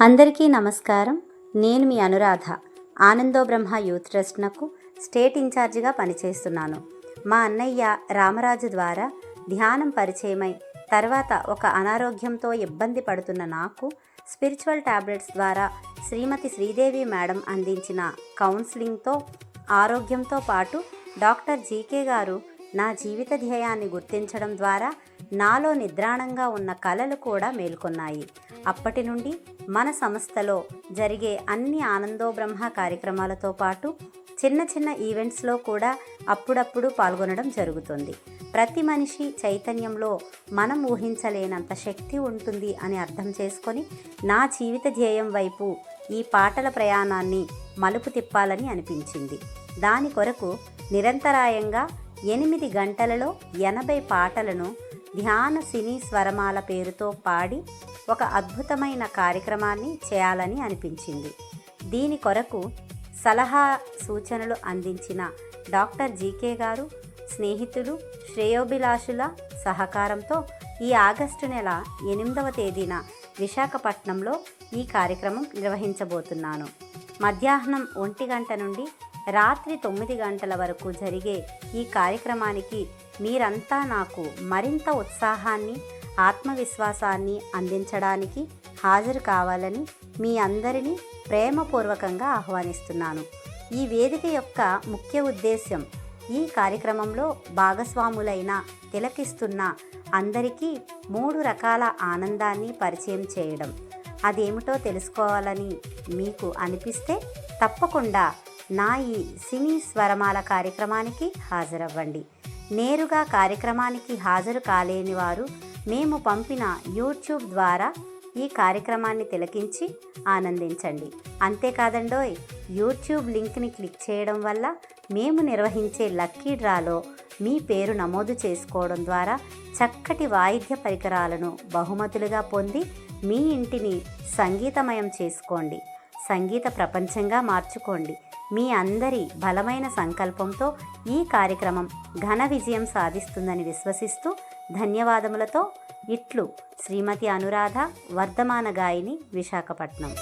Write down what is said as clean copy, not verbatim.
అందరికీ నమస్కారం. నేను మీ అనురాధ. ఆనందో బ్రహ్మ యూత్ ట్రస్ట్నకు స్టేట్ ఇన్ఛార్జిగా పనిచేస్తున్నాను. మా అన్నయ్య రామరాజు ద్వారా ధ్యానం పరిచయమై తర్వాత ఒక అనారోగ్యంతో ఇబ్బంది పడుతున్న నాకు స్పిరిచువల్ టాబ్లెట్స్ ద్వారా శ్రీమతి శ్రీదేవి మేడం అందించిన కౌన్సిలింగ్తో ఆరోగ్యంతో పాటు డాక్టర్ జీకే గారు నా జీవిత ధ్యేయాన్ని గుర్తించడం ద్వారా నాలో నిద్రాణంగా ఉన్న కలలు కూడా మేల్కొన్నాయి. అప్పటి నుండి మన సంస్థలో జరిగే అన్ని ఆనందో బ్రహ్మ కార్యక్రమాలతో పాటు చిన్న చిన్న ఈవెంట్స్లో కూడా అప్పుడప్పుడు పాల్గొనడం జరుగుతుంది. ప్రతి మనిషి చైతన్యంలో మనం ఊహించలేనంత శక్తి ఉంటుంది అని అర్థం చేసుకొని నా జీవిత ధ్యేయం వైపు ఈ పాటల ప్రయాణాన్ని మలుపు తిప్పాలని అనిపించింది. దాని కొరకు నిరంతరాయంగా 8 గంటలలో 80 పాటలను ధ్యాన సినీ స్వరమాల పేరుతో పాడి ఒక అద్భుతమైన కార్యక్రమాన్ని చేయాలని అనిపించింది. దీని కొరకు సలహా సూచనలు అందించిన డాక్టర్ జీకే గారు, స్నేహితులు, శ్రేయోభిలాషుల సహకారంతో ఈ ఆగస్టు నెల 8వ తేదీన విశాఖపట్నంలో ఈ కార్యక్రమం నిర్వహించబోతున్నాను. మధ్యాహ్నం 1 గంట నుండి రాత్రి 9 గంటల వరకు జరిగే ఈ కార్యక్రమానికి మీరంతా నాకు మరింత ఉత్సాహాన్ని, ఆత్మవిశ్వాసాన్ని అందించడానికి హాజరు కావాలని మీ అందరినీ ప్రేమపూర్వకంగా ఆహ్వానిస్తున్నాను. ఈ వేదిక యొక్క ముఖ్య ఉద్దేశ్యం ఈ కార్యక్రమంలో భాగస్వాములైన తిలకిస్తున్న అందరికీ 3 రకాల ఆనందాన్ని పరిచయం చేయడం. అదేమిటో తెలుసుకోవాలని మీకు అనిపిస్తే తప్పకుండా నా ఈ సినీ స్వరమాల కార్యక్రమానికి హాజరవ్వండి. నేరుగా కార్యక్రమానికి హాజరు కాలేని వారు మేము పంపిన యూట్యూబ్ ద్వారా ఈ కార్యక్రమాన్ని తిలకించి ఆనందించండి. అంతేకాదండోయ్, యూట్యూబ్ లింక్ని క్లిక్ చేయడం వల్ల మేము నిర్వహించే లక్కీ డ్రాలో మీ పేరు నమోదు చేసుకోవడం ద్వారా చక్కటి వాయిద్య పరికరాలను బహుమతులుగా పొంది మీ ఇంటిని సంగీతమయం చేసుకోండి, సంగీత ప్రపంచంగా మార్చుకోండి. మీ అందరి బలమైన సంకల్పంతో ఈ కార్యక్రమం ఘన విజయం సాధిస్తుందని విశ్వసిస్తూ ధన్యవాదములతో ఇట్లు శ్రీమతి అనురాధ, వర్ధమాన గాయని, విశాఖపట్నం.